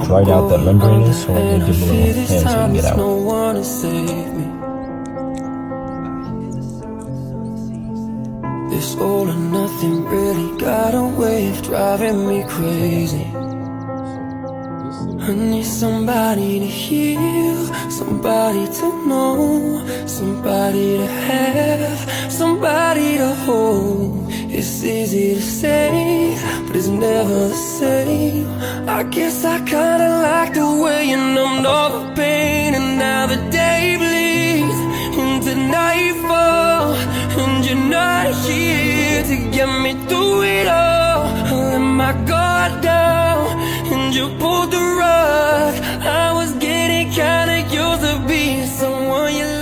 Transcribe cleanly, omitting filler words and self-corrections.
dried out that membrane is, so we're gonna give it a little hand so we can get out. This all or nothing really got a way of driving me crazy. I need somebody to heal, somebody to know, somebody to have, somebody to hold. It's easy to say, but it's never the same. I guess I kinda like the way you numbed all the pain, and now the day bleeds into nightfall, and you're not here to get me through it all. I let my guard down, and you pulled the rug. I was getting kinda used to being someone you